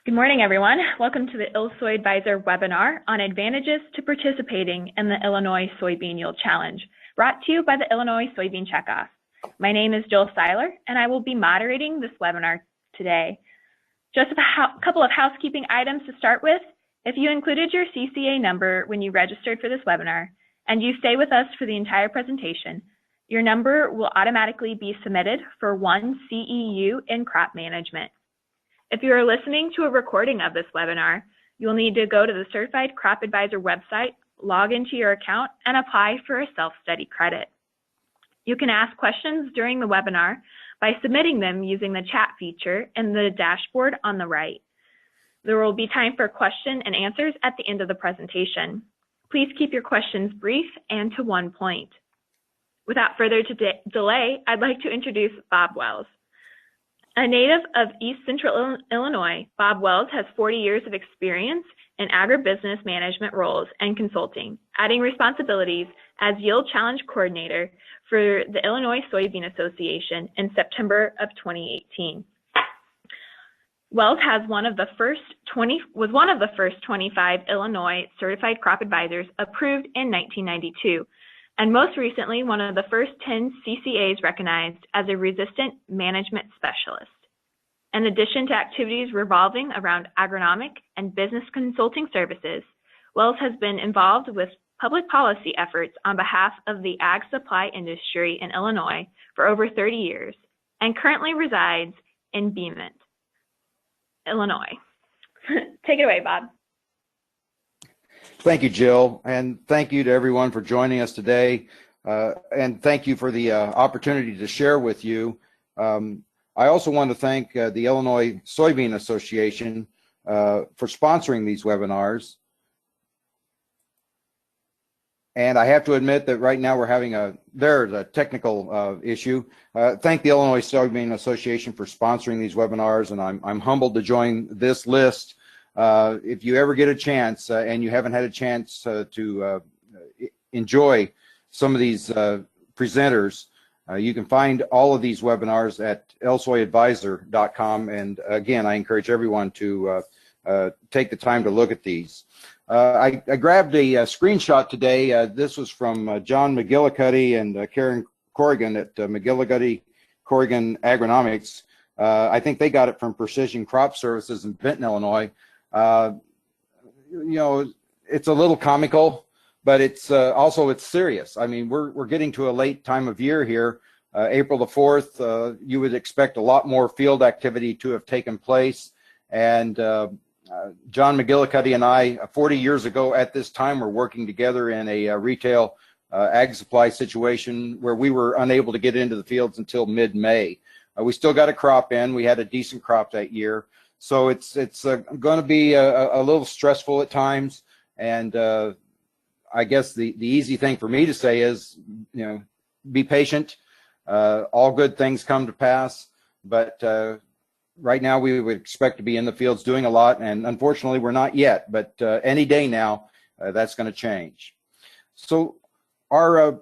Good morning, everyone. Welcome to the ILSOY Advisor webinar on advantages to participating in the Illinois Soybean Yield Challenge, brought to you by the Illinois Soybean Checkoff. My name is Jill Seiler, and I will be moderating this webinar today. Just a couple of housekeeping items to start with. If you included your CCA number when you registered for this webinar, and you stay with us for the entire presentation, your number will automatically be submitted for 1 CEU in crop management. If you are listening to a recording of this webinar, you'll need to go to the Certified Crop Advisor website, log into your account, and apply for a self-study credit. You can ask questions during the webinar by submitting them using the chat feature in the dashboard on the right. There will be time for question and answers at the end of the presentation. Please keep your questions brief and to one point. Without further delay, I'd like to introduce Bob Wells. A native of East Central Illinois, Bob Wells has 40 years of experience in agribusiness management roles and consulting, adding responsibilities as Yield Challenge Coordinator for the Illinois Soybean Association in September of 2018. Wells was one of the first 25 Illinois Certified Crop Advisors approved in 1992. And most recently, one of the first 10 CCAs recognized as a resistant management specialist. In addition to activities revolving around agronomic and business consulting services, Wells has been involved with public policy efforts on behalf of the ag supply industry in Illinois for over 30 years and currently resides in Beaumont, Illinois. Take it away, Bob. Thank you, Jill, and thank you to everyone for joining us today, and thank you for the opportunity to share with you. I also want to thank the Illinois Soybean Association for sponsoring these webinars. And I have to admit that right now we're having there's a technical issue. Thank the Illinois Soybean Association for sponsoring these webinars, and I'm humbled to join this list. If you ever get a chance and you haven't had a chance to enjoy some of these presenters, you can find all of these webinars at ilsoyadvisor.com. And again, I encourage everyone to take the time to look at these. I grabbed a screenshot today. This was from John McGillicuddy and Karen Corrigan at McGillicuddy Corrigan Agronomics. I think they got it from Precision Crop Services in Benton, Illinois. You know, it's a little comical, but it's also it's serious. I mean, we're getting to a late time of year here. April the 4th, you would expect a lot more field activity to have taken place. And John McGillicuddy and I, 40 years ago at this time, were working together in a retail ag supply situation where we were unable to get into the fields until mid-May. We still got a crop in. We had a decent crop that year. So it's going to be a little stressful at times, and I guess the easy thing for me to say is, you know, be patient. All good things come to pass, but right now we would expect to be in the fields doing a lot, and unfortunately we're not yet, but any day now that's going to change. So our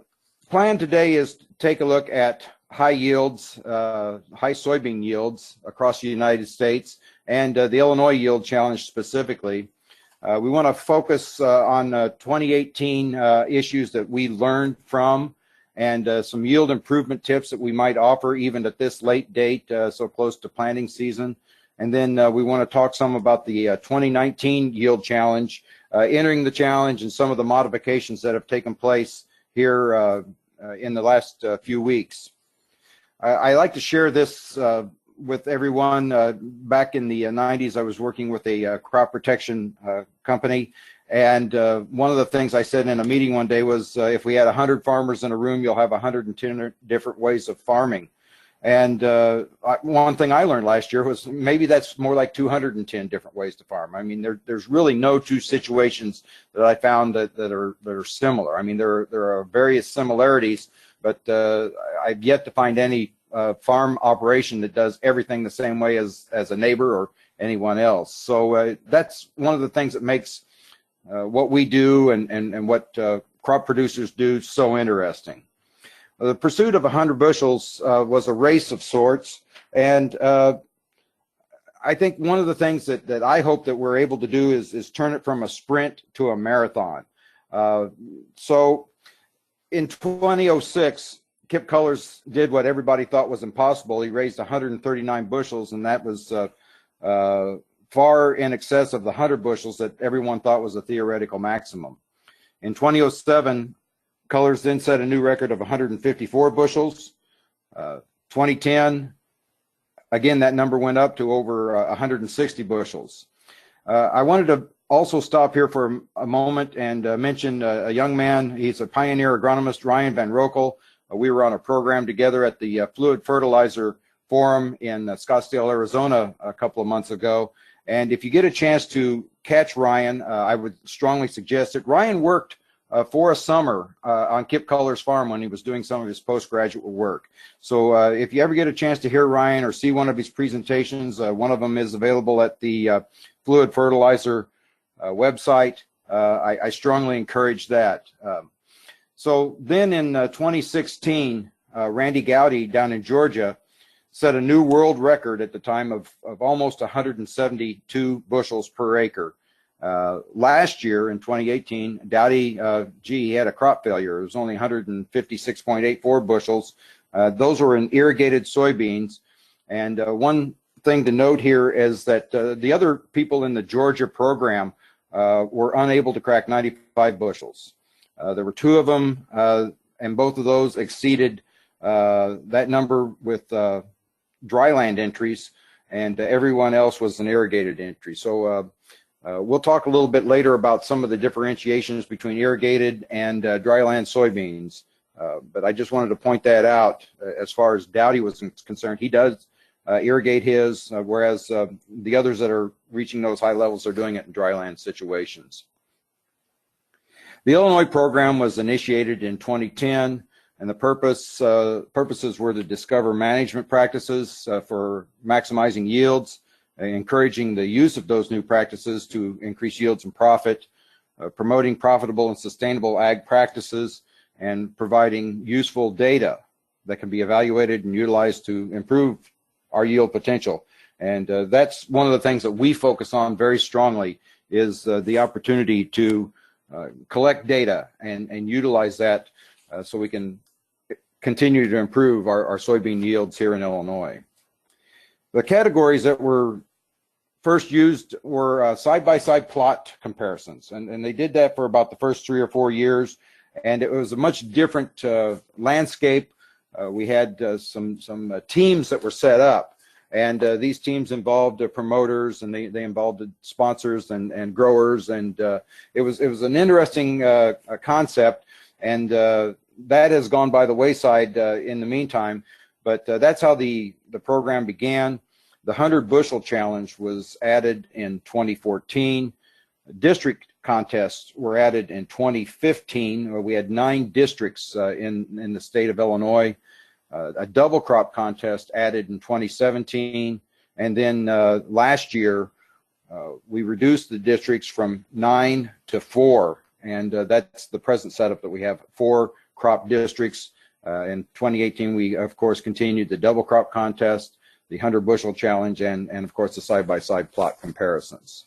plan today is to take a look at high yields, high soybean yields across the United States, and the Illinois Yield Challenge specifically. We want to focus on 2018 issues that we learned from, and some yield improvement tips that we might offer even at this late date, so close to planting season. And then we want to talk some about the 2019 Yield Challenge, entering the challenge, and some of the modifications that have taken place here in the last few weeks. I like to share this with everyone. Back in the 90s, I was working with a crop protection company, and one of the things I said in a meeting one day was, if we had 100 farmers in a room, you'll have 110 different ways of farming. And one thing I learned last year was maybe that's more like 210 different ways to farm. I mean, there's really no two situations that I found that are similar. I mean, there are various similarities, but I've yet to find any farm operation that does everything the same way as a neighbor or anyone else. So that's one of the things that makes what we do and what crop producers do so interesting. The pursuit of 100 bushels was a race of sorts, and I think one of the things that I hope that we're able to do is turn it from a sprint to a marathon. So in 2006, Kip Cullors did what everybody thought was impossible. He raised 139 bushels, and that was far in excess of the 100 bushels that everyone thought was a theoretical maximum. In 2007, Cullors then set a new record of 154 bushels. 2010, again, that number went up to over 160 bushels. I wanted to also stop here for a moment and mention a young man. He's a pioneer agronomist, Ryan Van Rokel. We were on a program together at the Fluid Fertilizer Forum in Scottsdale, Arizona a couple of months ago. And if you get a chance to catch Ryan, I would strongly suggest it. Ryan worked for a summer on Kip Cullors' farm when he was doing some of his postgraduate work. So if you ever get a chance to hear Ryan or see one of his presentations, one of them is available at the Fluid Fertilizer website. I strongly encourage that. So then in 2016, Randy Gowdy down in Georgia set a new world record at the time of almost 172 bushels per acre. Last year in 2018, Dowdy, he had a crop failure. It was only 156.84 bushels. Those were in irrigated soybeans. And one thing to note here is that the other people in the Georgia program were unable to crack 95 bushels. There were 2 of them, and both of those exceeded that number with dryland entries, and everyone else was an irrigated entry. So we'll talk a little bit later about some of the differentiations between irrigated and dryland soybeans, but I just wanted to point that out. As far as Dowdy was concerned, he does irrigate his, whereas the others that are reaching those high levels are doing it in dryland situations. The Illinois program was initiated in 2010, and the purposes were to discover management practices for maximizing yields, encouraging the use of those new practices to increase yields and profit, promoting profitable and sustainable ag practices, and providing useful data that can be evaluated and utilized to improve our yield potential. And that's one of the things that we focus on very strongly, is the opportunity to collect data and utilize that so we can continue to improve our soybean yields here in Illinois. The categories that were first used were side-by-side plot comparisons, and they did that for about the first 3 or 4 years, and it was a much different landscape. We had some teams that were set up, and these teams involved promoters, and they involved sponsors and growers, and it was an interesting concept, and that has gone by the wayside in the meantime, but that's how the program began. The 100 bushel challenge was added in 2014. District contests were added in 2015, where we had 9 districts in the state of Illinois. A double crop contest added in 2017, and then last year we reduced the districts from 9 to 4, and that's the present setup that we have, 4 crop districts. In 2018, we of course continued the double crop contest, the 100 bushel challenge, and of course the side-by-side plot comparisons.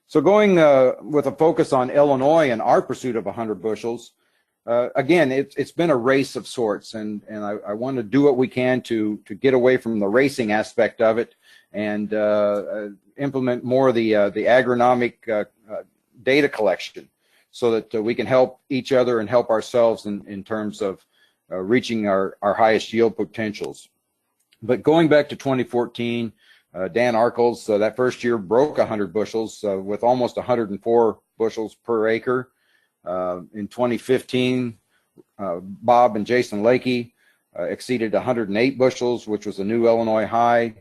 So going with a focus on Illinois and our pursuit of 100 bushels, again, it's been a race of sorts, and I want to do what we can to get away from the racing aspect of it and implement more the agronomic data collection, so that we can help each other and help ourselves in terms of reaching our highest yield potentials. But going back to 2014, Dan Arkles, that first year broke 100 bushels with almost 104 bushels per acre. In 2015, Bob and Jason Lakey exceeded 108 bushels, which was a new Illinois high.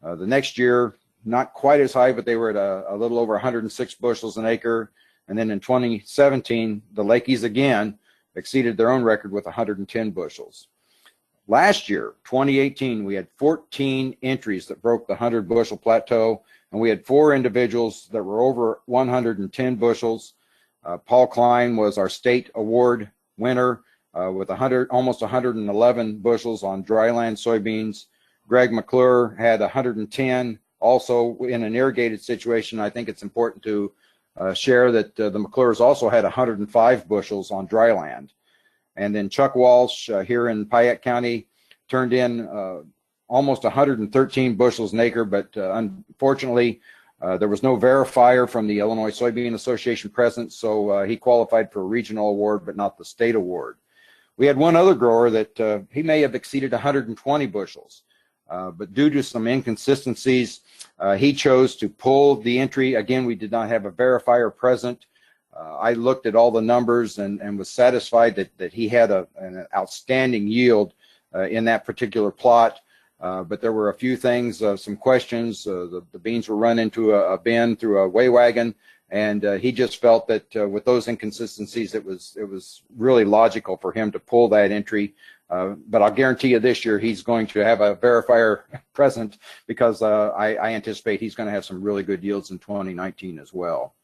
The next year, not quite as high, but they were at a little over 106 bushels an acre. And then in 2017, the Lakeys again exceeded their own record with 110 bushels. Last year, 2018, we had 14 entries that broke the 100 bushel plateau, and we had 4 individuals that were over 110 bushels. Paul Klein was our state award winner with almost 111 bushels on dryland soybeans. Greg McClure had 110 Also, in an irrigated situation, I think it's important to share that the McClures also had 105 bushels on dry land. And then Chuck Walsh here in Piatt County turned in almost 113 bushels an acre, but unfortunately, there was no verifier from the Illinois Soybean Association present, so he qualified for a regional award, but not the state award. We had one other grower that he may have exceeded 120 bushels, but due to some inconsistencies, he chose to pull the entry. Again, we did not have a verifier present. I looked at all the numbers and was satisfied that he had an outstanding yield in that particular plot. But there were a few things, some questions. The beans were run into a bin through a weigh wagon, and he just felt that with those inconsistencies, it was really logical for him to pull that entry. But I'll guarantee you this year he's going to have a verifier present, because I anticipate he's going to have some really good yields in 2019 as well.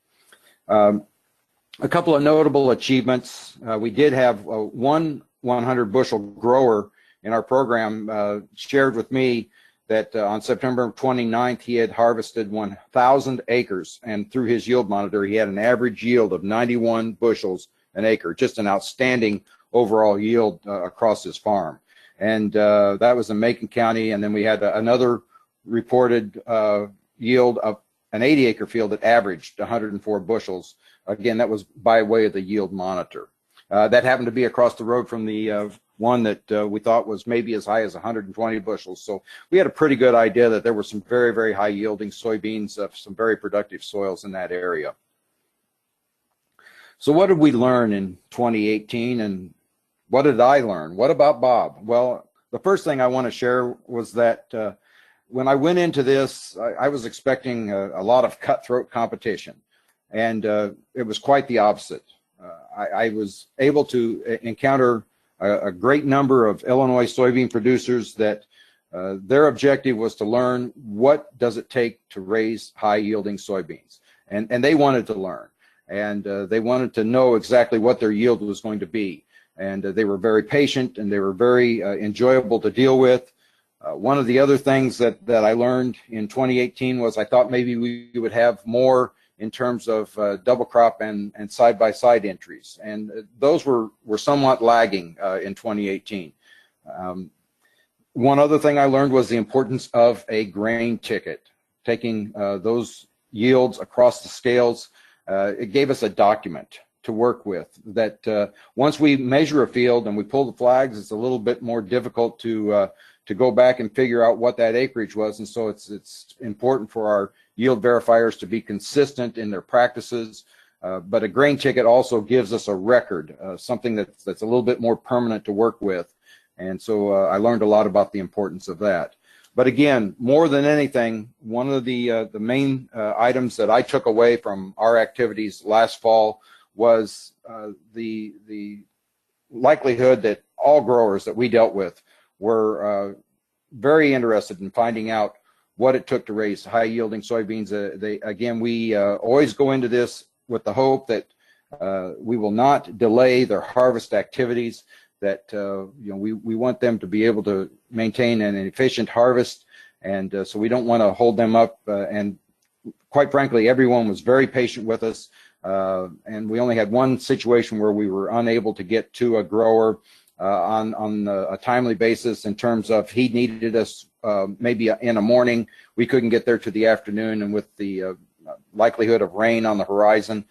A couple of notable achievements. We did have one 100 bushel grower in our program shared with me that on September 29th, he had harvested 1,000 acres, and through his yield monitor, he had an average yield of 91 bushels an acre, just an outstanding overall yield across his farm. And that was in Macon County. And then we had another reported yield of an 80-acre field that averaged 104 bushels. Again, that was by way of the yield monitor. That happened to be across the road from the one that we thought was maybe as high as 120 bushels. So we had a pretty good idea that there were some very, very high yielding soybeans, some very productive soils in that area. So what did we learn in 2018, and what did I learn? What about Bob? Well, the first thing I want to share was that when I went into this, I was expecting a lot of cutthroat competition, and it was quite the opposite. I was able to encounter a great number of Illinois soybean producers that their objective was to learn what does it take to raise high-yielding soybeans, and they wanted to learn, and they wanted to know exactly what their yield was going to be, and they were very patient, and they were very enjoyable to deal with. One of the other things that I learned in 2018 was I thought maybe we would have more in terms of double crop and side-by-side entries, and those were somewhat lagging in 2018. One other thing I learned was the importance of a grain ticket, taking those yields across the scales. It gave us a document to work with that once we measure a field and we pull the flags, it's a little bit more difficult to go back and figure out what that acreage was, and so it's important for our yield verifiers to be consistent in their practices, but a grain ticket also gives us a record, something that's a little bit more permanent to work with, and so I learned a lot about the importance of that. But again, more than anything, one of the main items that I took away from our activities last fall was the likelihood that all growers that we dealt with were very interested in finding out what it took to raise high-yielding soybeans. Again, we always go into this with the hope that we will not delay their harvest activities, that we want them to be able to maintain an efficient harvest, and so we don't want to hold them up. And quite frankly, everyone was very patient with us, and we only had one situation where we were unable to get to a grower on a timely basis in terms of he needed us maybe in a morning. We couldn't get there to the afternoon, and with the likelihood of rain on the horizon,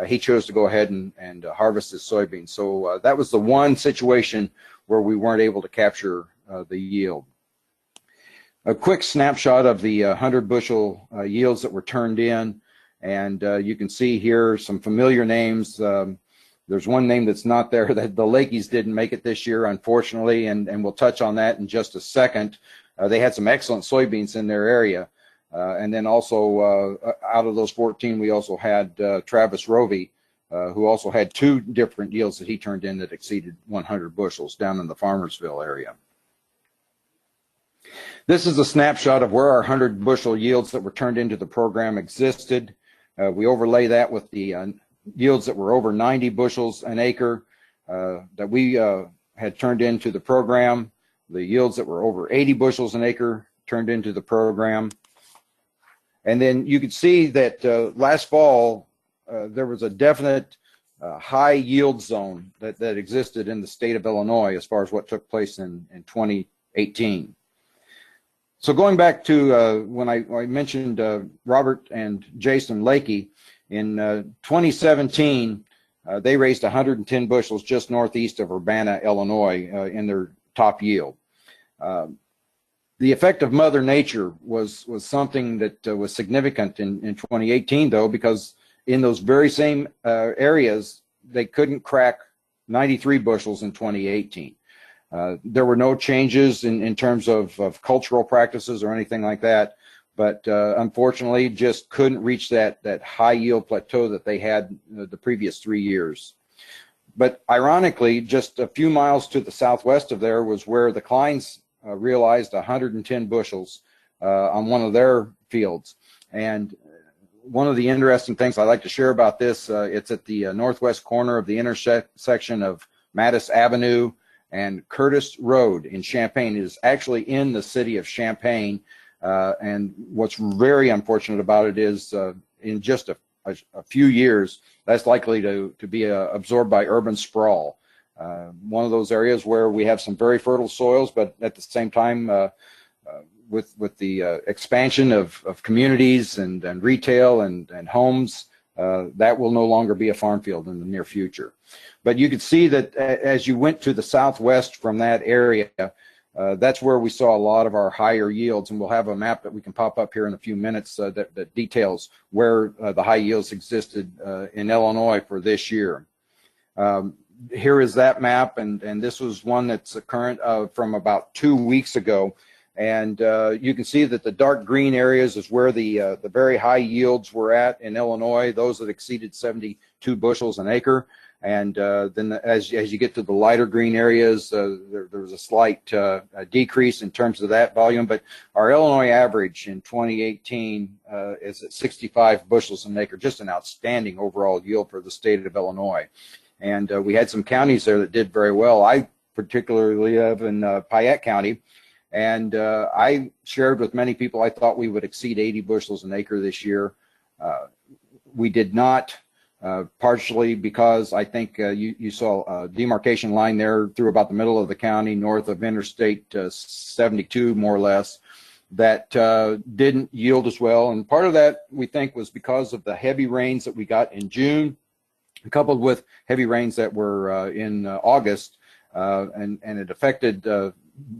he chose to go ahead and harvest his soybeans. So that was the one situation where we weren't able to capture the yield. A quick snapshot of the 100 bushel yields that were turned in, and you can see here some familiar names. There's one name that's not there, that the Lakeys didn't make it this year, unfortunately, and we'll touch on that in just a second. They had some excellent soybeans in their area. And then also out of those 14, we also had Travis Rovey, who also had two different yields that he turned in that exceeded 100 bushels down in the Farmersville area. This is a snapshot of where our 100 bushel yields that were turned into the program existed. We overlay that with the yields that were over 90 bushels an acre that we had turned into the program, the yields that were over 80 bushels an acre turned into the program. And then you could see that last fall, there was a definite high yield zone that existed in the state of Illinois as far as what took place in 2018. So going back to when I mentioned Robert and Jason Lakey, in 2017, they raised 110 bushels just northeast of Urbana, Illinois, in their top yield. The effect of Mother Nature was something that was significant in 2018, though, because in those very same areas, they couldn't crack 93 bushels in 2018. There were no changes in terms of cultural practices or anything like that, but unfortunately just couldn't reach that high yield plateau that they had the previous 3 years. But ironically, just a few miles to the southwest of there was where the Kleins realized 110 bushels on one of their fields. And one of the interesting things I like to share about this, it's at the northwest corner of the intersection of Mattis Avenue and Curtis Road in Champaign. It is actually in the city of Champaign. And what's very unfortunate about it is in just a few years, that's likely to be absorbed by urban sprawl. One of those areas where we have some very fertile soils, but at the same time, with the expansion of communities and retail and homes, that will no longer be a farm field in the near future. But you could see that as you went to the southwest from that area, that's where we saw a lot of our higher yields, and we'll have a map that we can pop up here in a few minutes that details where the high yields existed in Illinois for this year. Here is that map, and this was one that's current from about 2 weeks ago. And you can see that the dark green areas is where the very high yields were at in Illinois, those that exceeded 72 bushels an acre. And then as you get to the lighter green areas, there was a slight decrease in terms of that volume. But our Illinois average in 2018 is at 65 bushels an acre, just an outstanding overall yield for the state of Illinois. And we had some counties there that did very well. I particularly live in Piatt County. And I shared with many people I thought we would exceed 80 bushels an acre this year. We did not, partially because I think you saw a demarcation line there through about the middle of the county, north of Interstate 72, more or less, that didn't yield as well. And part of that, we think, was because of the heavy rains that we got in June, coupled with heavy rains that were in August, and it affected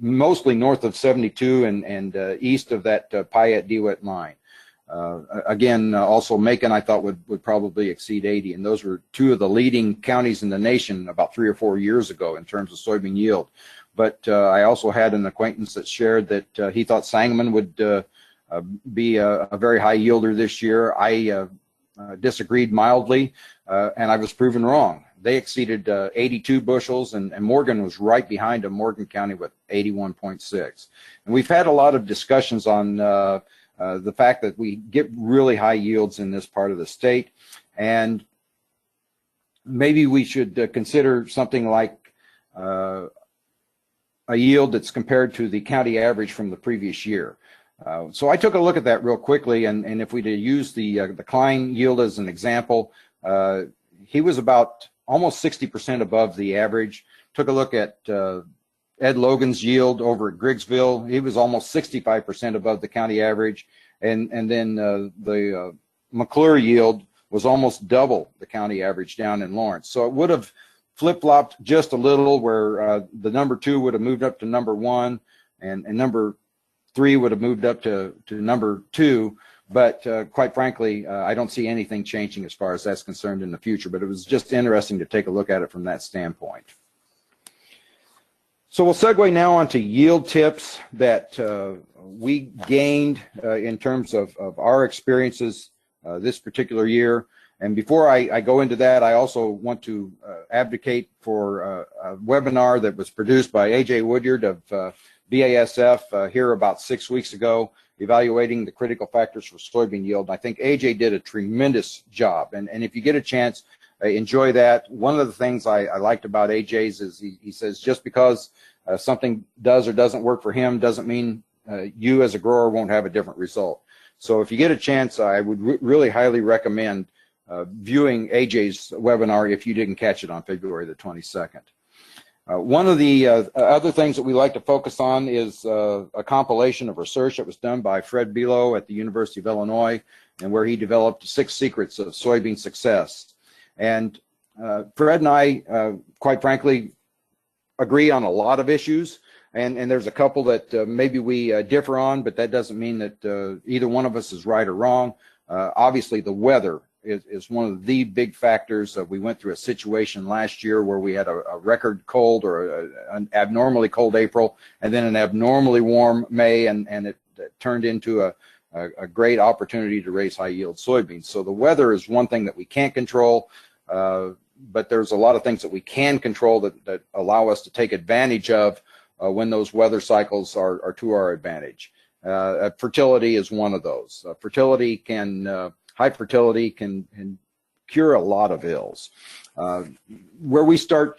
mostly north of 72 and east of that Piatt DeWitt line. Again, also Macon, I thought would probably exceed 80, and those were two of the leading counties in the nation about 3 or 4 years ago in terms of soybean yield. But I also had an acquaintance that shared that he thought Sangamon would be a very high yielder this year. I disagreed mildly, and I was proven wrong. They exceeded 82 bushels, and Morgan was right behind them, Morgan County with 81.6. And we've had a lot of discussions on the fact that we get really high yields in this part of the state, and maybe we should consider something like a yield that's compared to the county average from the previous year. So I took a look at that real quickly, and if we use the Klein yield as an example, he was about almost 60% above the average. Took a look at Ed Logan's yield over at Griggsville. He was almost 65% above the county average. And then the McClure yield was almost double the county average down in Lawrence. So it would have flip-flopped just a little, where the number 2 would have moved up to number 1, and number 3 would have moved up to number 2. But quite frankly, I don't see anything changing as far as that's concerned in the future. But it was just interesting to take a look at it from that standpoint. So we'll segue now onto yield tips that we gained in terms of our experiences this particular year. And before I go into that, I also want to advocate for a webinar that was produced by A.J. Woodyard of BASF here about 6 weeks ago, evaluating the critical factors for soybean yield. I think A.J. did a tremendous job. And if you get a chance, enjoy that. One of the things I liked about A.J.'s is he says just because something does or doesn't work for him doesn't mean you as a grower won't have a different result. So if you get a chance, I would really highly recommend viewing AJ's webinar if you didn't catch it on February the 22nd. One of the other things that we like to focus on is a compilation of research that was done by Fred Below at the University of Illinois, and where he developed 6 secrets of soybean success. And Fred and I, quite frankly, agree on a lot of issues, and there's a couple that maybe we differ on, but that doesn't mean that either one of us is right or wrong. Obviously, the weather is one of the big factors. We went through a situation last year where we had a record cold, or an abnormally cold April, and then an abnormally warm May, and it turned into a great opportunity to raise high-yield soybeans. So the weather is one thing that we can't control, but there's a lot of things that we can control that allow us to take advantage of when those weather cycles are to our advantage. Fertility is one of those. High fertility can cure a lot of ills. Where we start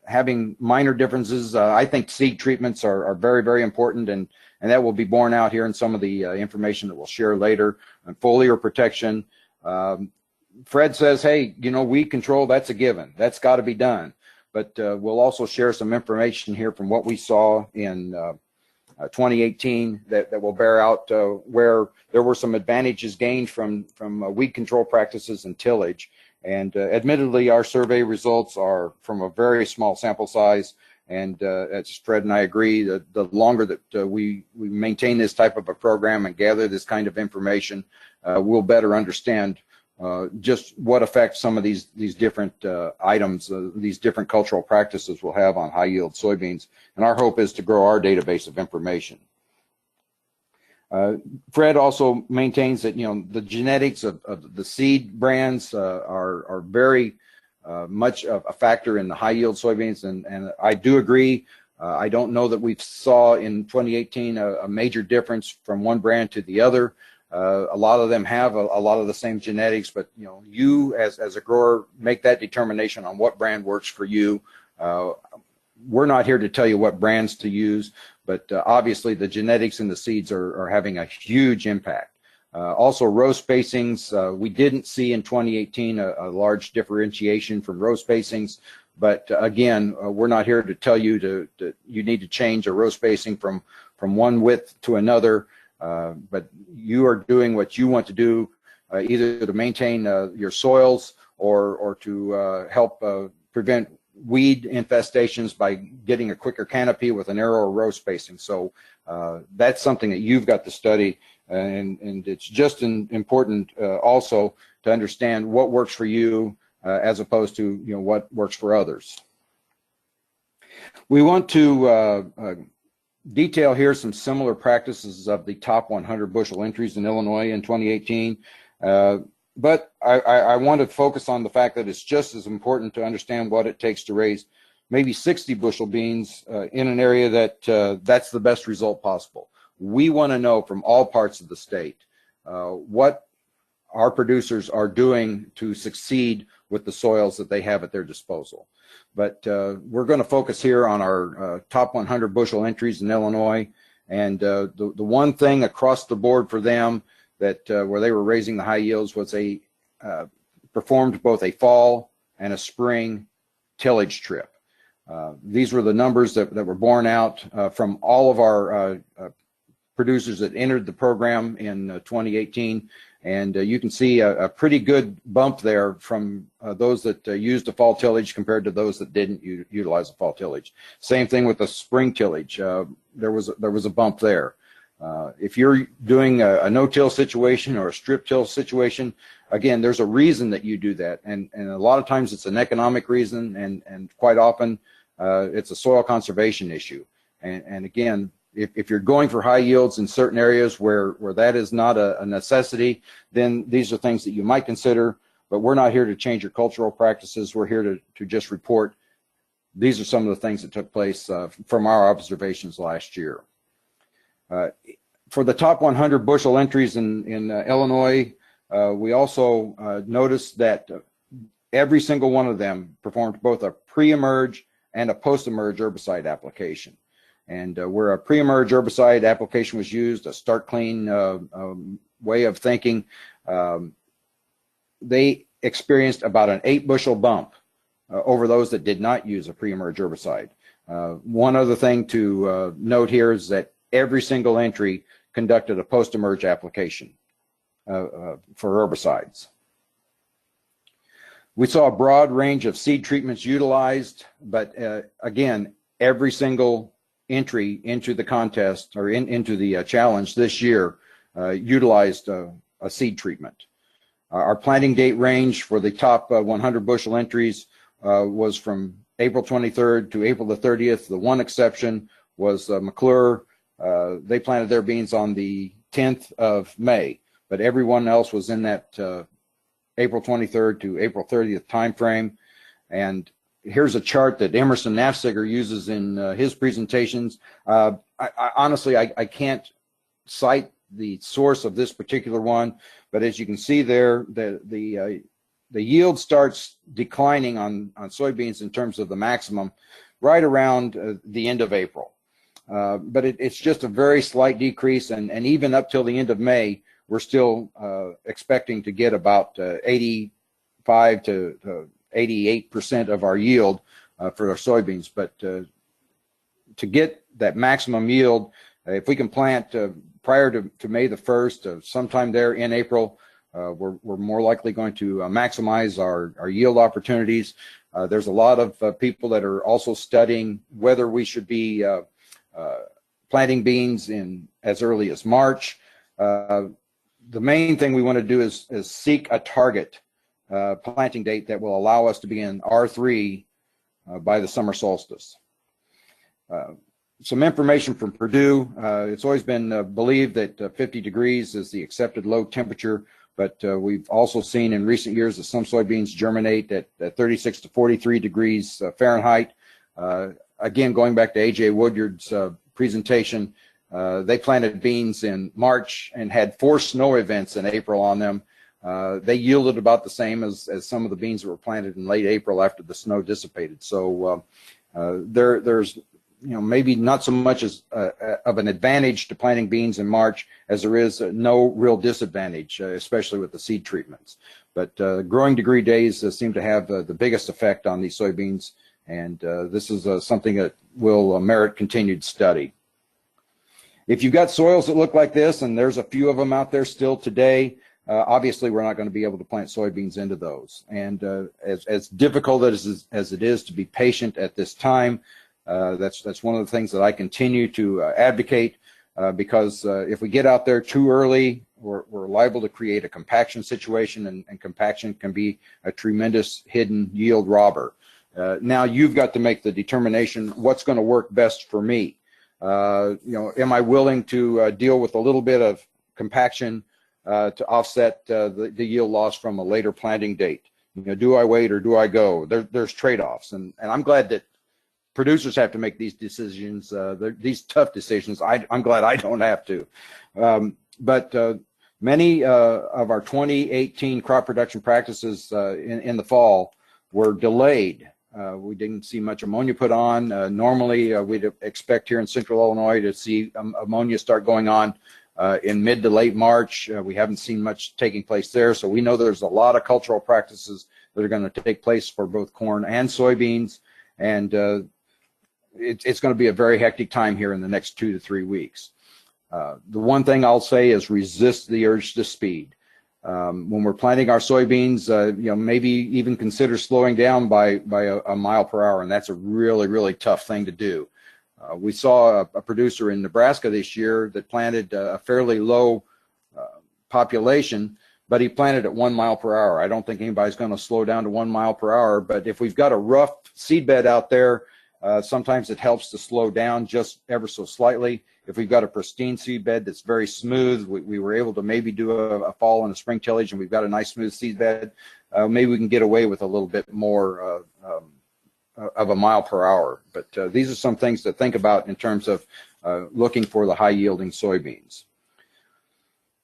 having minor differences, I think seed treatments are very, very important, and that will be borne out here in some of the information that we'll share later. And foliar protection. Fred says, hey, weed control, that's a given. That's got to be done. But we'll also share some information here from what we saw in 2018 that will bear out where there were some advantages gained from weed control practices and tillage. And admittedly, our survey results are from a very small sample size. And as Fred and I agree, that the longer that we maintain this type of a program and gather this kind of information, we'll better understand just what effect some of these different items, these different cultural practices will have on high-yield soybeans. And our hope is to grow our database of information. Fred also maintains that the genetics of the seed brands are very much a factor in the high-yield soybeans, and I do agree. I don't know that we saw in 2018 a major difference from one brand to the other. A lot of them have a lot of the same genetics, but you as a grower make that determination on what brand works for you. We're not here to tell you what brands to use, but obviously the genetics in the seeds are having a huge impact. Also, row spacings, we didn't see in 2018 a large differentiation from row spacings, but again, we're not here to tell you that you need to change a row spacing from one width to another. But you are doing what you want to do, either to maintain your soils or to help prevent weed infestations by getting a quicker canopy with a narrower row spacing. So that's something that you've got to study, and it's just important also to understand what works for you as opposed to what works for others. We want to detail here some similar practices of the top 100 bushel entries in Illinois in 2018, but I want to focus on the fact that it's just as important to understand what it takes to raise maybe 60 bushel beans in an area that's the best result possible. We want to know from all parts of the state what our producers are doing to succeed with the soils that they have at their disposal. But we're going to focus here on our top 100 bushel entries in Illinois, and the one thing across the board for them that where they were raising the high yields was they performed both a fall and a spring tillage trip. These were the numbers that were borne out from all of our producers that entered the program in 2018. And you can see a pretty good bump there from those that used the fall tillage compared to those that didn't utilize the fall tillage. Same thing with the spring tillage. There was a bump there. If you're doing a no-till situation or a strip-till situation, again, there's a reason that you do that, and a lot of times it's an economic reason, and quite often it's a soil conservation issue. And again, if you're going for high yields in certain areas where that is not a necessity, then these are things that you might consider, but we're not here to change your cultural practices. We're here to just report these are some of the things that took place from our observations last year. For the top 100 bushel entries in Illinois, we also noticed that every single one of them performed both a pre-emerge and a post-emerge herbicide application. And where a pre-emerge herbicide application was used, a start clean way of thinking, they experienced about an 8-bushel bump over those that did not use a pre-emerge herbicide. One other thing to note here is that every single entry conducted a post-emerge application for herbicides. We saw a broad range of seed treatments utilized, but again, every single entry into the contest or into the challenge this year utilized a seed treatment. Our planting date range for the top 100 bushel entries was from April 23rd to April the 30th. The one exception was McClure. They planted their beans on the 10th of May, but everyone else was in that April 23rd to April 30th time frame. And here's a chart that Emerson Nafziger uses in his presentations. Honestly, I can't cite the source of this particular one, but as you can see there, the yield starts declining on soybeans in terms of the maximum right around the end of April. But it's just a very slight decrease, and even up till the end of May, we're still expecting to get about 85 to 88% of our yield for our soybeans. But to get that maximum yield, if we can plant prior to May the 1st, sometime there in April, we're more likely going to maximize our yield opportunities. There's a lot of people that are also studying whether we should be planting beans in as early as March. The main thing we want to do is seek a target planting date that will allow us to be in R3 by the summer solstice. Some information from Purdue. It's always been believed that 50 degrees is the accepted low temperature, but we've also seen in recent years that some soybeans germinate at 36 to 43 degrees Fahrenheit. Again, going back to A.J. Woodyard's presentation, they planted beans in March and had 4 snow events in April on them. They yielded about the same as some of the beans that were planted in late April after the snow dissipated. So there's maybe not so much as of an advantage to planting beans in March as there is no real disadvantage, especially with the seed treatments. But growing degree days seem to have the biggest effect on these soybeans, and this is something that will merit continued study. If you've got soils that look like this, and there's a few of them out there still today, obviously we're not going to be able to plant soybeans into those. And as difficult as it is to be patient at this time, that's one of the things that I continue to advocate, because if we get out there too early, we're liable to create a compaction situation, and compaction can be a tremendous hidden yield robber. Now you've got to make the determination what's going to work best for me. Am I willing to deal with a little bit of compaction to offset the yield loss from a later planting date? Do I wait or do I go? There's trade-offs, and I'm glad that producers have to make these decisions, these tough decisions. I'm glad I don't have to. But many of our 2018 crop production practices in the fall were delayed. We didn't see much ammonia put on. Normally, we'd expect here in Central Illinois to see ammonia start going on in mid to late March. We haven't seen much taking place there, so we know there's a lot of cultural practices that are going to take place for both corn and soybeans, and it's going to be a very hectic time here in the next 2 to 3 weeks. The one thing I'll say is resist the urge to speed. When we're planting our soybeans, maybe even consider slowing down by a mile per hour, and that's a really, really tough thing to do. We saw a producer in Nebraska this year that planted a fairly low population, but he planted at 1 mile per hour. I don't think anybody's going to slow down to 1 mile per hour, but if we've got a rough seed bed out there, sometimes it helps to slow down just ever so slightly. If we've got a pristine seed bed that's very smooth, we were able to maybe do a fall and a spring tillage, and we've got a nice smooth seed bed, maybe we can get away with a little bit more of a mile per hour. But these are some things to think about in terms of looking for the high yielding soybeans.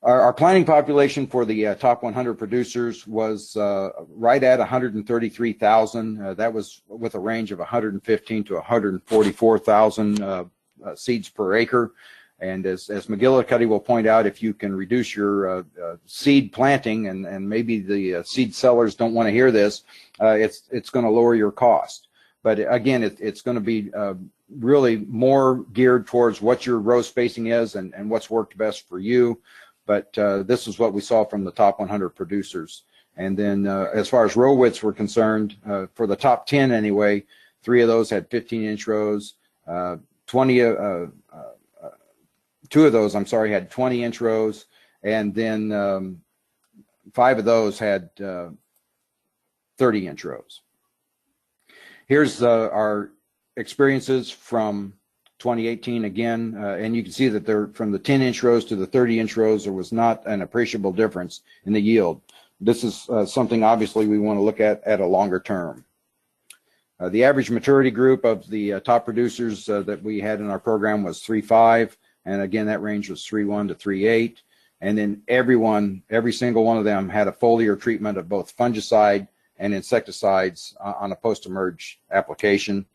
Our planting population for the top 100 producers was right at 133,000. That was with a range of 115 to 144,000 seeds per acre. And as McGillicuddy will point out, if you can reduce your seed planting, and maybe the seed sellers don't want to hear this, it's going to lower your cost. But again, it's going to be really more geared towards what your row spacing is and what's worked best for you. But this is what we saw from the top 100 producers. And then as far as row widths were concerned, for the top 10 anyway, 3 of those had 15-inch rows. 2 of those, I'm sorry, had 20-inch rows. And then 5 of those had 30-inch rows. Here's our experiences from 2018 again, and you can see that they're from the 10-inch rows to the 30-inch rows, there was not an appreciable difference in the yield. This is something obviously we want to look at a longer term. The average maturity group of the top producers that we had in our program was 3.5, and again that range was 3.1 to 3.8. And then every single one of them had a foliar treatment of both fungicide and insecticides on a post-emerge application.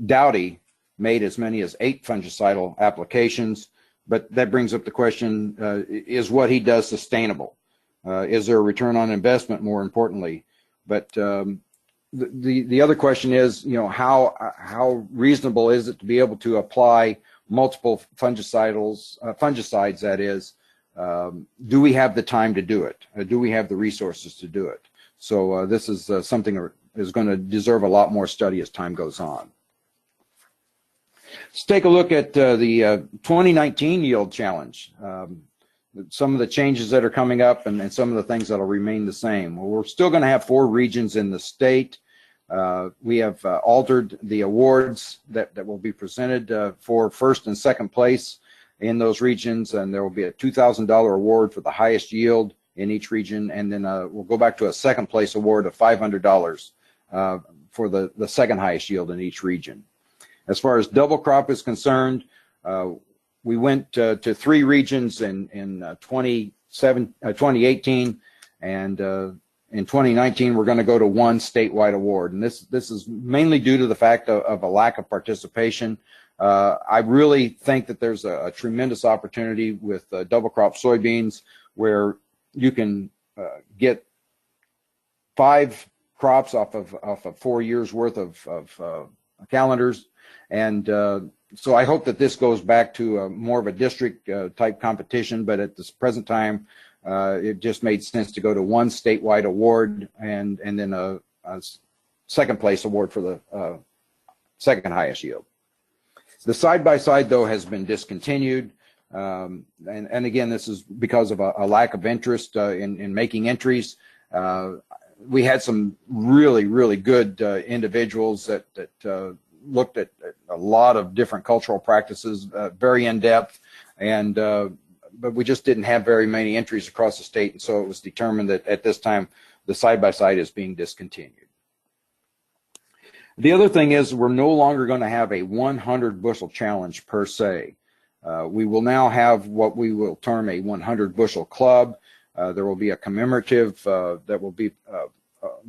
Doughty made as many as 8 fungicidal applications, but that brings up the question, is what he does sustainable? Is there a return on investment, more importantly? But the other question is, you know, how reasonable is it to be able to apply multiple fungicides, that is, do we have the time to do it? Do we have the resources to do it? So this is something that is going to deserve a lot more study as time goes on. Let's take a look at the 2019 yield challenge. Some of the changes that are coming up and some of the things that will remain the same. Well, we're still going to have 4 regions in the state. We have altered the awards that will be presented for first and second place in those regions, and there will be a $2,000 award for the highest yield in each region, and then we'll go back to a second place award of $500 for the second highest yield in each region. As far as double crop is concerned, we went to 3 regions in 2018, and in 2019 we're going to go to 1 statewide award, and this is mainly due to the fact of a lack of participation. I really think that there's a tremendous opportunity with double crop soybeans, where you can get 5 crops off of 4 years worth of calendars, and so I hope that this goes back to more of a district type competition, but at this present time it just made sense to go to 1 statewide award and then a second place award for the second highest yield. The side-by-side though has been discontinued. And again, this is because of a lack of interest in making entries. We had some really good individuals that looked at a lot of different cultural practices, very in depth, and but we just didn't have very many entries across the state, and so it was determined that at this time the side-by-side is being discontinued. The other thing is we're no longer going to have a 100 bushel challenge per se. We will now have what we will term a 100 bushel club. There will be a commemorative that will be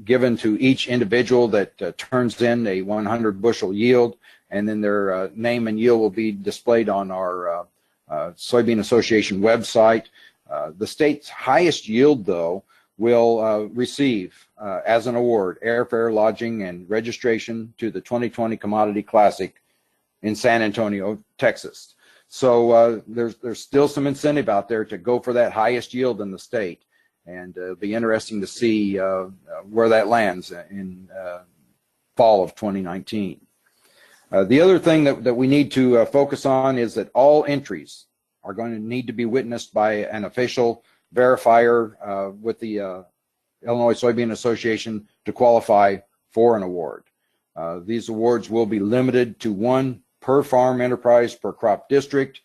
given to each individual that turns in a 100 bushel yield, and then their name and yield will be displayed on our Soybean Association website. The state's highest yield, though, will receive as an award airfare, lodging, and registration to the 2020 Commodity Classic in San Antonio, Texas. So there's still some incentive out there to go for that highest yield in the state, and it'll be interesting to see where that lands in fall of 2019. The other thing that we need to focus on is that all entries are going to need to be witnessed by an official verifier with the Illinois Soybean Association to qualify for an award. These awards will be limited to 1 per farm enterprise per crop district.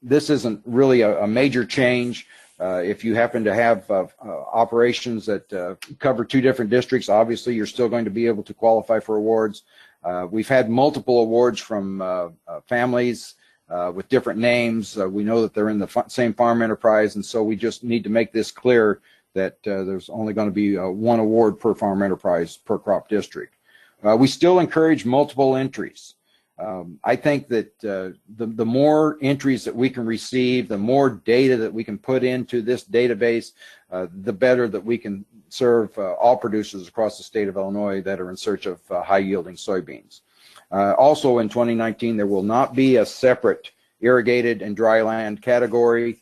This isn't really a major change. If you happen to have operations that cover 2 different districts, obviously you're still going to be able to qualify for awards. We've had multiple awards from families with different names. We know that they're in the same farm enterprise, and so we just need to make this clear that there's only going to be 1 award per farm enterprise per crop district. We still encourage multiple entries. I think that the more entries that we can receive, the more data that we can put into this database, the better that we can serve all producers across the state of Illinois that are in search of high-yielding soybeans. Also in 2019, there will not be a separate irrigated and dry land category.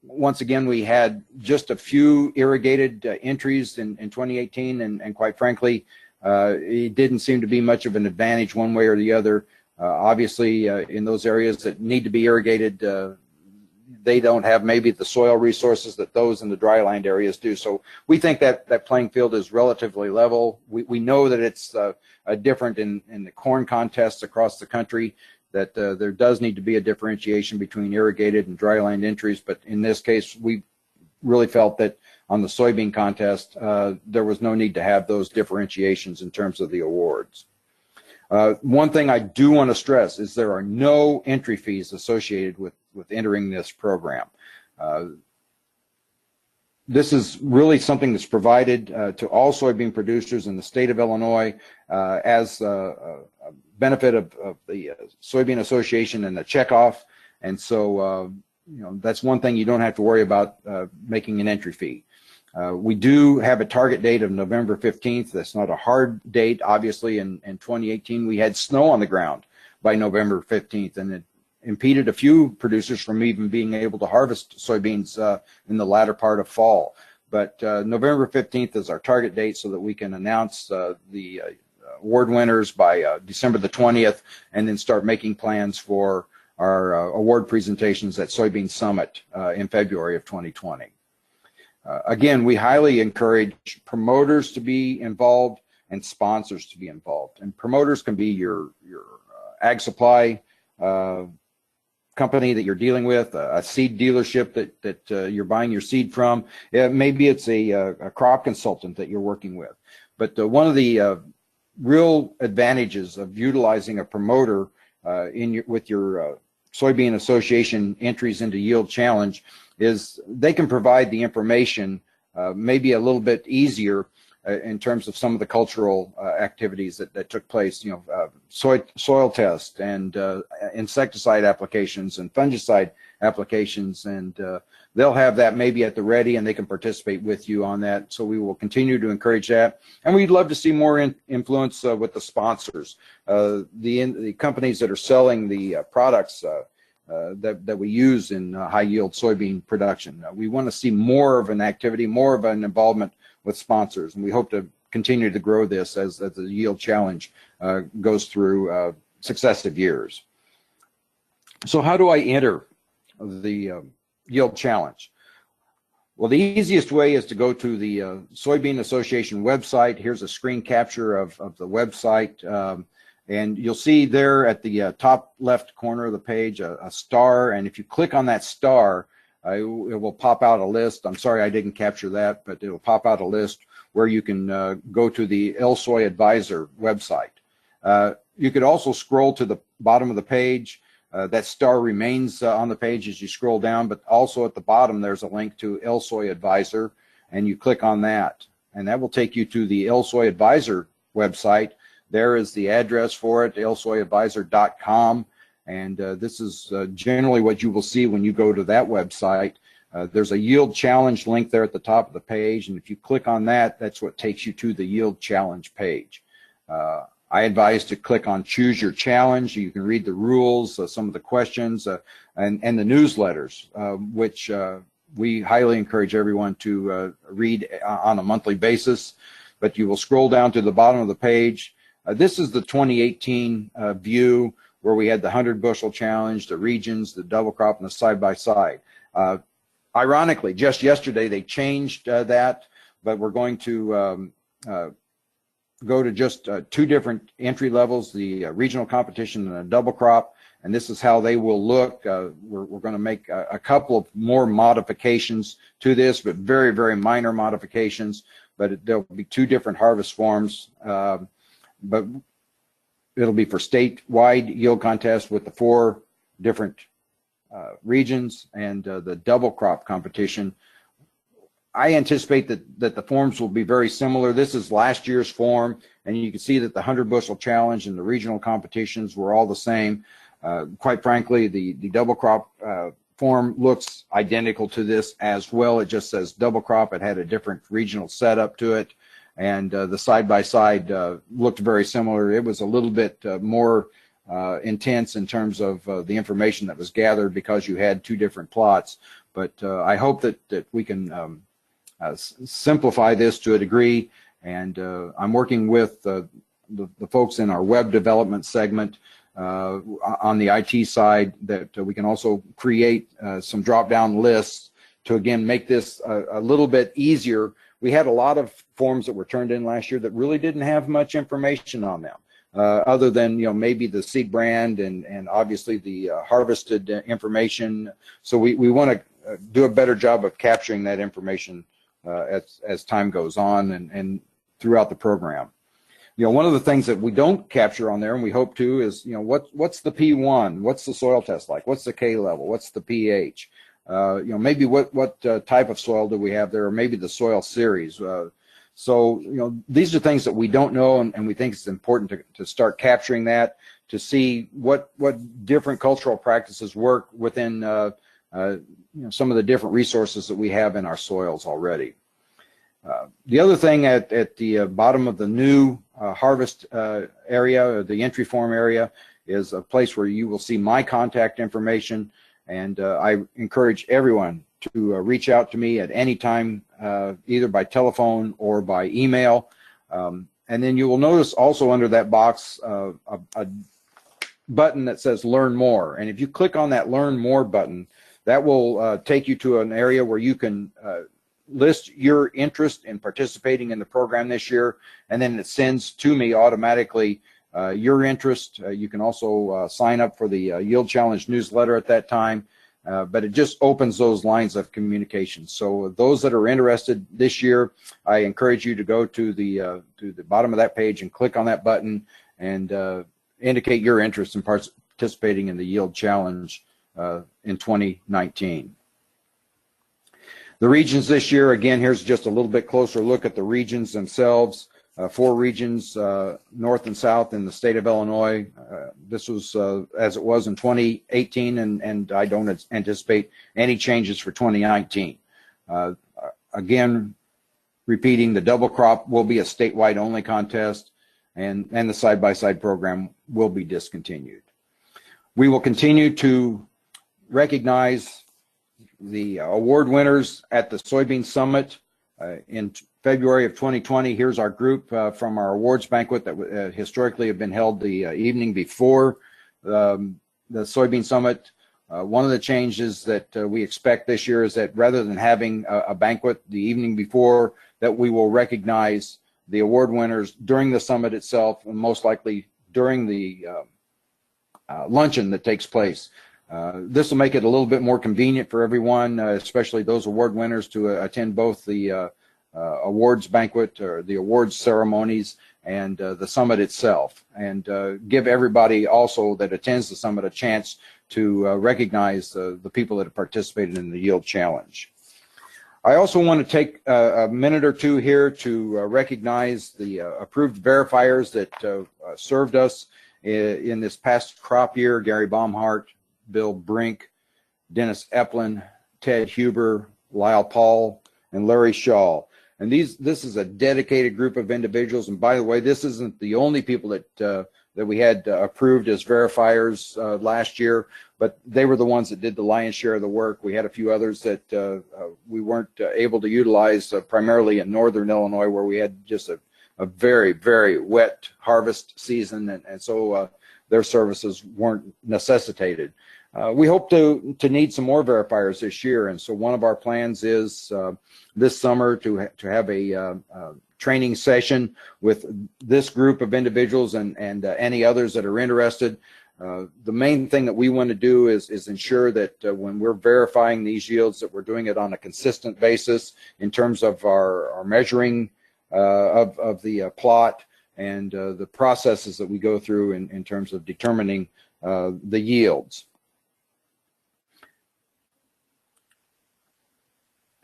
Once again, we had just a few irrigated entries in 2018, and quite frankly, it didn't seem to be much of an advantage one way or the other. Obviously, in those areas that need to be irrigated, they don't have maybe the soil resources that those in the dry land areas do. So we think that that playing field is relatively level. We know that it's different in the corn contests across the country, that there does need to be a differentiation between irrigated and dry land entries. But in this case, we really felt that on the soybean contest, there was no need to have those differentiations in terms of the awards. One thing I do want to stress is there are no entry fees associated with entering this program. This is really something that's provided to all soybean producers in the state of Illinois as a benefit of the Soybean Association and the checkoff. And so, you know, that's one thing you don't have to worry about making an entry fee. We do have a target date of November 15th. That's not a hard date. Obviously, in 2018, we had snow on the ground by November 15th, and it impeded a few producers from even being able to harvest soybeans in the latter part of fall. But November 15th is our target date so that we can announce the award winners by December the 20th, and then start making plans for our award presentations at Soybean Summit in February of 2020. Again, we highly encourage promoters to be involved and sponsors to be involved. And promoters can be your ag supply company that you're dealing with, a seed dealership that you're buying your seed from. Maybe it's a crop consultant that you're working with. But one of the real advantages of utilizing a promoter with your Soybean Association entries into Yield Challenge is they can provide the information maybe a little bit easier in terms of some of the cultural activities that took place, you know, soil test and insecticide applications and fungicide applications, and they'll have that maybe at the ready, and they can participate with you on that. So we will continue to encourage that, and we'd love to see more influence with the sponsors, the companies that are selling the products that we use in high yield soybean production. We want to see more of an activity, more of an involvement with sponsors, and we hope to continue to grow this as the Yield Challenge goes through successive years. So how do I enter the Yield Challenge? Well, the easiest way is to go to the Soybean Association website. Here's a screen capture of the website. And you'll see there at the top left corner of the page a star, and if you click on that star, it will pop out a list. I'm sorry I didn't capture that, but it will pop out a list where you can go to the ILSOY Advisor website. You could also scroll to the bottom of the page. That star remains on the page as you scroll down, but also at the bottom there's a link to ILSOY Advisor, and you click on that, and that will take you to the ILSOY Advisor website. There is the address for it, ilsoyadvisor.com, and this is generally what you will see when you go to that website. There's a Yield Challenge link there at the top of the page, and if you click on that, that's what takes you to the Yield Challenge page. I advise to click on Choose Your Challenge. You can read the rules, some of the questions, and the newsletters, which we highly encourage everyone to read on a monthly basis. But you will scroll down to the bottom of the page. This is the 2018 view where we had the 100 bushel challenge, the regions, the double crop, and the side-by-side. Ironically, just yesterday they changed that, but we're going to go to just two different entry levels, the regional competition and a double crop, and this is how they will look. We're going to make a couple of more modifications to this, but very, very minor modifications, but there'll be two different harvest forms. But it'll be for statewide yield contest with the 4 different regions, and the double crop competition. I anticipate that the forms will be very similar. This is last year's form, and you can see that the 100 bushel challenge and the regional competitions were all the same. Quite frankly, the double crop form looks identical to this as well. It just says double crop. It had a different regional setup to it, and the side-by-side looked very similar. It was a little bit more intense in terms of the information that was gathered because you had two different plots. But I hope that we can simplify this to a degree, and I'm working with the folks in our web development segment on the IT side that we can also create some drop-down lists to, again, make this a little bit easier. We had a lot of forms that were turned in last year that really didn't have much information on them, other than, you know, maybe the seed brand and obviously the harvested information. So we want to do a better job of capturing that information as time goes on and throughout the program. You know, one of the things that we don't capture on there, and we hope to, is, you know, what's the P1? What's the soil test like? What's the K level? What's the pH? You know, maybe what type of soil do we have there, or maybe the soil series. So, you know, these are things that we don't know, and we think it's important to start capturing that, to see what different cultural practices work within you know, some of the different resources that we have in our soils already. The other thing at the bottom of the new harvest area, or the entry form area, is a place where you will see my contact information, and I encourage everyone to reach out to me at any time, either by telephone or by email. And then you will notice also under that box a button that says Learn More, and if you click on that Learn More button, that will take you to an area where you can list your interest in participating in the program this year, and then it sends to me automatically your interest. You can also sign up for the Yield Challenge newsletter at that time, but it just opens those lines of communication. So those that are interested this year, I encourage you to go to the bottom of that page and click on that button and indicate your interest in participating in the Yield Challenge in 2019. The regions this year, again, here's just a little bit closer look at the regions themselves. 4 regions, north and south in the state of Illinois. This was as it was in 2018, and I don't anticipate any changes for 2019. Again, repeating, the double crop will be a statewide only contest, and the side-by-side program will be discontinued. We will continue to recognize the award winners at the Soybean Summit in February of 2020. Here's our group from our awards banquet that historically have been held the evening before the Soybean Summit. One of the changes that we expect this year is that rather than having a banquet the evening before, that we will recognize the award winners during the summit itself, and most likely during the luncheon that takes place. This will make it a little bit more convenient for everyone, especially those award winners, to attend both the awards banquet or the awards ceremonies and the summit itself, and give everybody also that attends the summit a chance to recognize the people that have participated in the Yield Challenge. I also want to take a minute or two here to recognize the approved verifiers that served us in this past crop year: Gary Baumhart, Bill Brink, Dennis Eplin, Ted Huber, Lyle Paul, and Larry Shaw. And this is a dedicated group of individuals. And by the way, this isn't the only people that we had approved as verifiers last year, but they were the ones that did the lion's share of the work. We had a few others that we weren't able to utilize, primarily in northern Illinois, where we had just a very, very wet harvest season, and so their services weren't necessitated. We hope to need some more verifiers this year, and so one of our plans is this summer to have a training session with this group of individuals and any others that are interested. The main thing that we want to do is ensure that when we're verifying these yields, that we're doing it on a consistent basis in terms of our measuring of the plot and the processes that we go through in terms of determining the yields.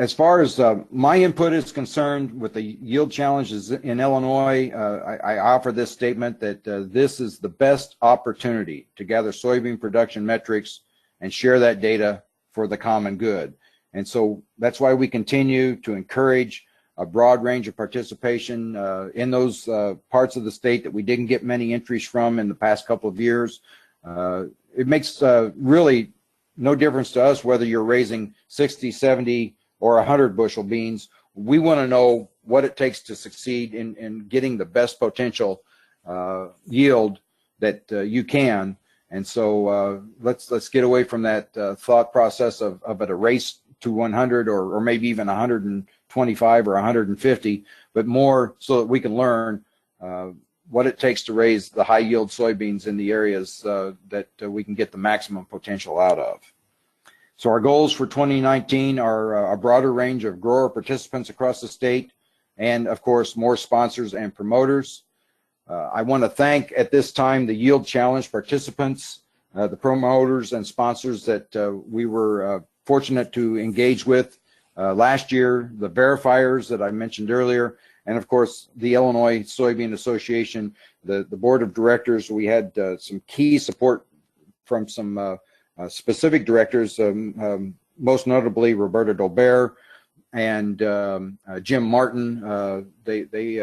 As far as my input is concerned with the yield challenges in Illinois, I offer this statement that this is the best opportunity to gather soybean production metrics and share that data for the common good. And so that's why we continue to encourage a broad range of participation in those parts of the state that we didn't get many entries from in the past couple of years. It makes really no difference to us whether you're raising 60, 70, or 100 bushel beans. We want to know what it takes to succeed in getting the best potential yield that you can. And so let's get away from that thought process of it a race to 100 or maybe even 125 or 150, but more so that we can learn what it takes to raise the high yield soybeans in the areas that we can get the maximum potential out of. So our goals for 2019 are a broader range of grower participants across the state and, of course, more sponsors and promoters. I want to thank at this time the Yield Challenge participants, the promoters and sponsors that we were fortunate to engage with last year, the verifiers that I mentioned earlier, and of course the Illinois Soybean Association, the board of directors. We had some key support from some specific directors, most notably Roberta Dolbert and Jim Martin. They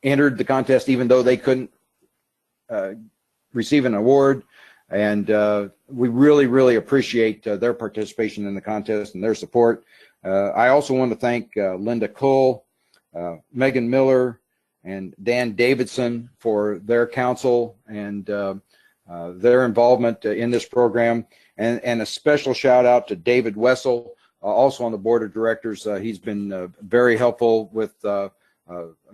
entered the contest even though they couldn't receive an award, and we really appreciate their participation in the contest and their support. I also want to thank Linda Cole, Megan Miller, and Dan Davidson for their counsel and their involvement in this program. And a special shout out to David Wessel, also on the board of directors. He's been very helpful with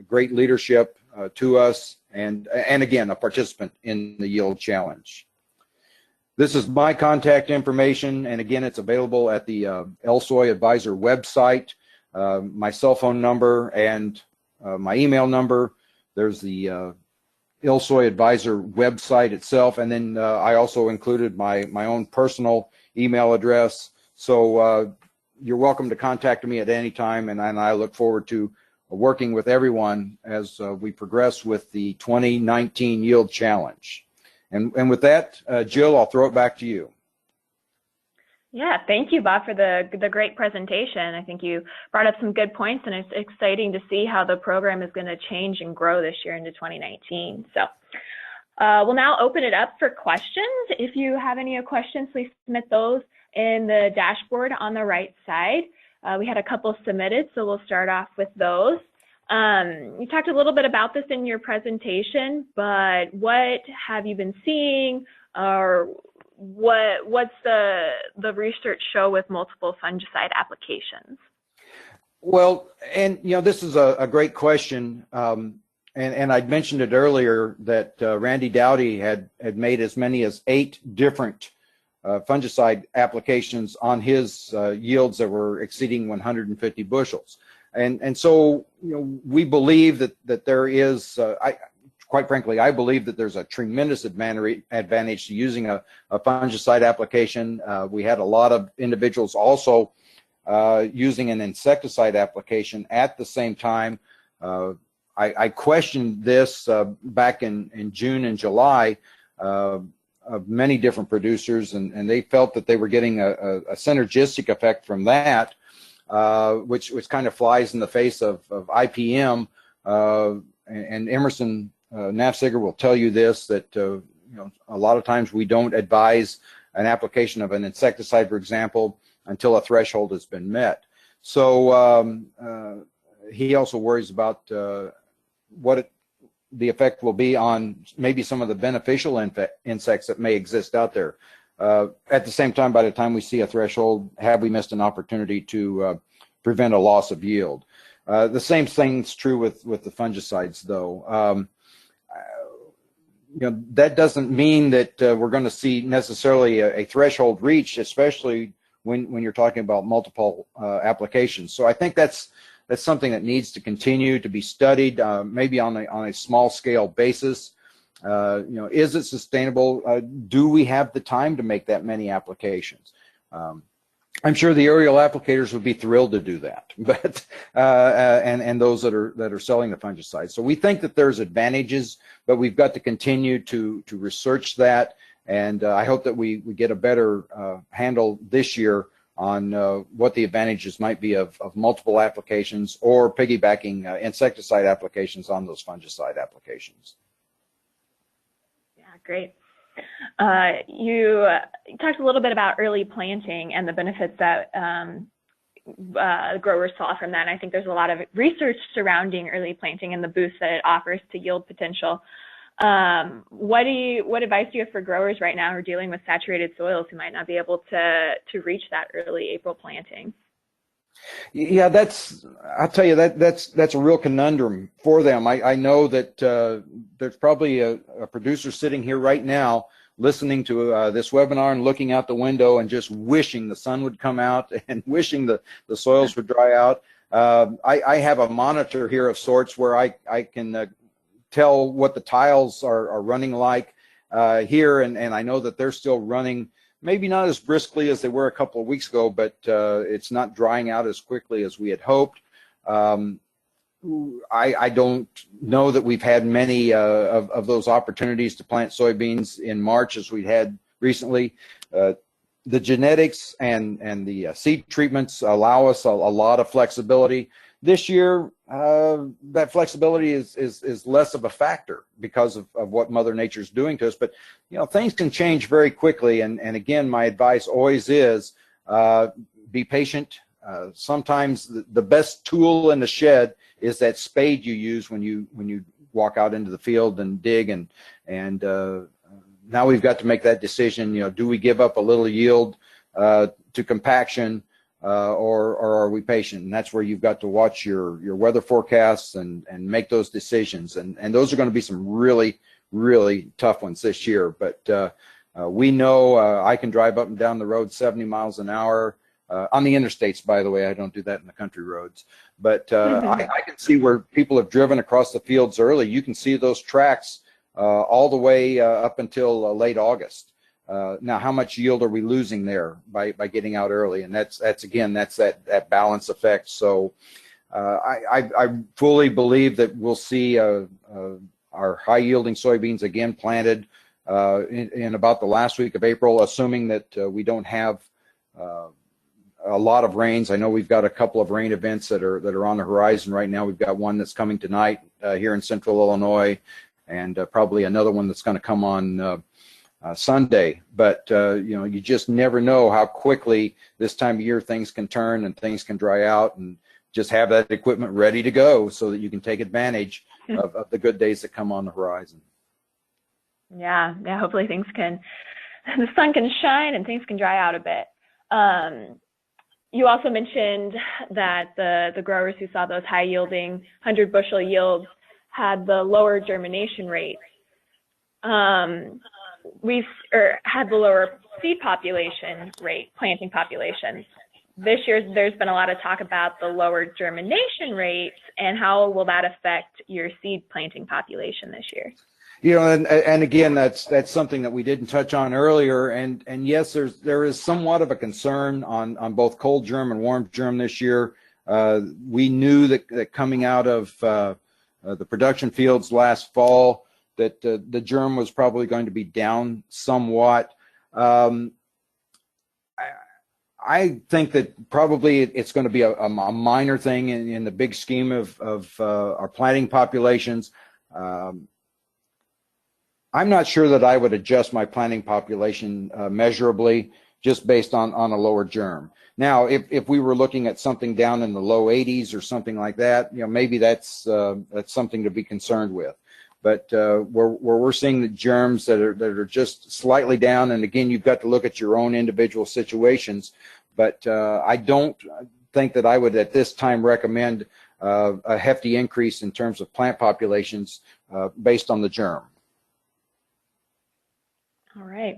great leadership to us, and again, a participant in the Yield Challenge. This is my contact information, and again, it's available at the LSoy Advisor website. My cell phone number and my email number. There's the LSoy Advisor website itself, and then I also included my own personal email address. So you're welcome to contact me at any time, and I look forward to working with everyone as we progress with the 2019 Yield Challenge. And with that, Jill, I'll throw it back to you. Yeah, thank you, Bob, for the great presentation. I think you brought up some good points, and it's exciting to see how the program is going to change and grow this year into 2019. So we'll now open it up for questions. If you have any questions, please submit those in the dashboard on the right side. We had a couple submitted, so we'll start off with those. You talked a little bit about this in your presentation, but what have you been seeing, or what's the research show with multiple fungicide applications? Well, and this is a great question, and I'd mentioned it earlier that Randy Dowdy had made as many as 8 different fungicide applications on his yields that were exceeding 150 bushels. And so, we believe that there is, quite frankly, I believe that there's a tremendous advantage to using a fungicide application. We had a lot of individuals also using an insecticide application at the same time. I questioned this back in June and July of many different producers, and they felt that they were getting a synergistic effect from that. Which kind of flies in the face of IPM, and Emerson Nafziger will tell you this, that a lot of times we don't advise an application of an insecticide, for example, until a threshold has been met. So he also worries about what the effect will be on maybe some of the beneficial insects that may exist out there. At the same time, by the time we see a threshold, have we missed an opportunity to prevent a loss of yield? The same thing's true with the fungicides, though. That doesn't mean that we're going to see necessarily a threshold reached, especially when you're talking about multiple applications. So I think that's something that needs to continue to be studied, maybe on a small scale basis. Is it sustainable? Do we have the time to make that many applications? I'm sure the aerial applicators would be thrilled to do that, but and those that are selling the fungicide. So we think that there's advantages, but we've got to continue to research that, and I hope that we get a better handle this year on what the advantages might be of multiple applications or piggybacking insecticide applications on those fungicide applications. Yeah, great. You talked a little bit about early planting and the benefits that growers saw from that. And I think there's a lot of research surrounding early planting and the boost that it offers to yield potential. What advice do you have for growers right now who are dealing with saturated soils who might not be able to reach that early April planting? Yeah, I'll tell you, that's a real conundrum for them. I know that there's probably a producer sitting here right now listening to this webinar and looking out the window and just wishing the sun would come out and wishing the soils would dry out. I have a monitor here of sorts where I can tell what the tiles are running like here, and I know that they're still running, maybe not as briskly as they were a couple of weeks ago, but it's not drying out as quickly as we had hoped. I don't know that we've had many of those opportunities to plant soybeans in March as we had recently. The genetics and the seed treatments allow us a lot of flexibility. This year, that flexibility is less of a factor because of what Mother Nature is doing to us. But things can change very quickly. And again, my advice always is be patient. Sometimes the best tool in the shed is that spade you use when you walk out into the field and dig. And now we've got to make that decision. Do we give up a little yield to compaction? Or are we patient? And that's where you've got to watch your weather forecasts and make those decisions. And those are going to be some really, really tough ones this year. But we know I can drive up and down the road 70 miles an hour on the interstates, by the way. I don't do that in the country roads. But I can see where people have driven across the fields early. You can see those tracks all the way up until late August. Now, how much yield are we losing there by getting out early? And that's that balance effect. So I fully believe that we'll see our high yielding soybeans again planted in about the last week of April, assuming that we don't have a lot of rains. I know we've got a couple of rain events that are on the horizon right now. We've got one that's coming tonight here in central Illinois, and probably another one that's going to come on Sunday. But you just never know how quickly this time of year things can turn and things can dry out, and just have that equipment ready to go so that you can take advantage of the good days that come on the horizon. Yeah, hopefully the sun can shine and things can dry out a bit. You also mentioned that the growers who saw those high yielding 100 bushel yields had the lower germination rates. Had the lower seed population rate, planting populations. This year, there's been a lot of talk about the lower germination rates, and how will that affect your seed planting population this year? And again, that's something that we didn't touch on earlier. And yes, there is somewhat of a concern on both cold germ and warm germ this year. We knew that coming out of the production fields last fall, that the germ was probably going to be down somewhat. I think that probably it's going to be a minor thing in the big scheme of our planting populations. I'm not sure that I would adjust my planting population measurably just based on a lower germ. Now, if we were looking at something down in the low 80s or something like that, maybe that's something to be concerned with. But where we're seeing the germs that are just slightly down, and again, you've got to look at your own individual situations. But I don't think that I would at this time recommend a hefty increase in terms of plant populations based on the germ. All right.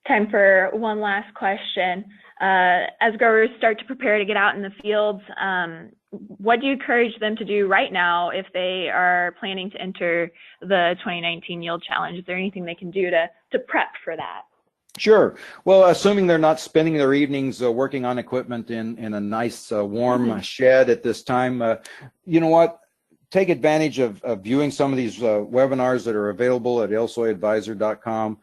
Time for one last question. As growers start to prepare to get out in the fields, what do you encourage them to do right now if they are planning to enter the 2019 yield challenge? Is there anything they can do to prep for that? Sure. Well, assuming they're not spending their evenings working on equipment in a nice warm shed at this time, you know what? Take advantage of viewing some of these webinars that are available at illsoyadvisor.com.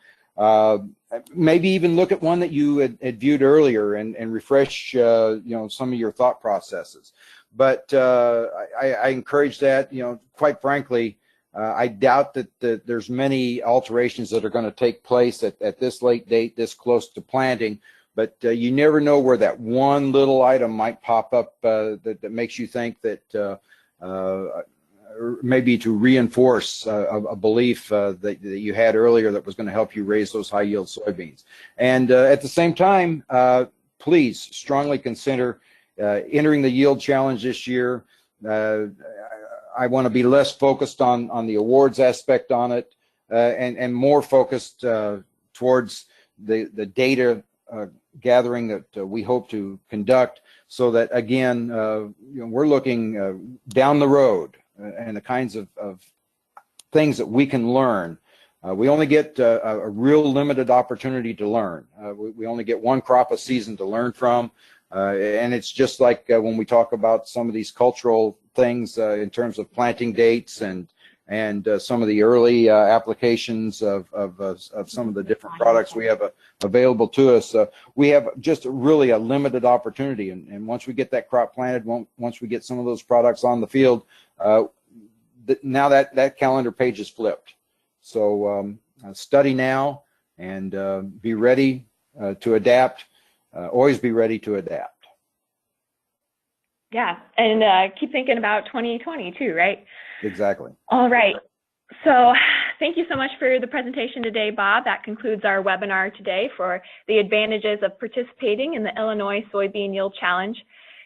Maybe even look at one that you had viewed earlier and refresh some of your thought processes. But I encourage that. Quite frankly, I doubt that there's many alterations that are going to take place at this late date, this close to planting. But you never know where that one little item might pop up that makes you think that maybe to reinforce a belief that you had earlier that was going to help you raise those high yield soybeans. And at the same time, please strongly consider entering the yield challenge this year. I want to be less focused on the awards aspect on it and more focused towards the data gathering that we hope to conduct, so that again we're looking down the road and the kinds of things that we can learn. We only get a real limited opportunity to learn. We only get one crop a season to learn from. And it's just like when we talk about some of these cultural things in terms of planting dates and some of the early applications of some of the different products we have available to us. We have just really a limited opportunity. And once we get that crop planted, once we get some of those products on the field, now that calendar page is flipped. So study now and be ready to adapt. Always be ready to adapt. Yeah, and keep thinking about 2020 too, right? Exactly. All right. So thank you so much for the presentation today, Bob. That concludes our webinar today for the advantages of participating in the Illinois Soybean Yield Challenge.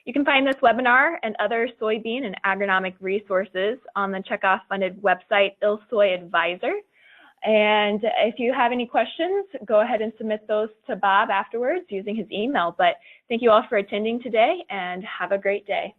You can find this webinar and other soybean and agronomic resources on the checkoff-funded website, Illsoy Advisor. And if you have any questions, go ahead and submit those to Bob afterwards using his email. But thank you all for attending today, and have a great day.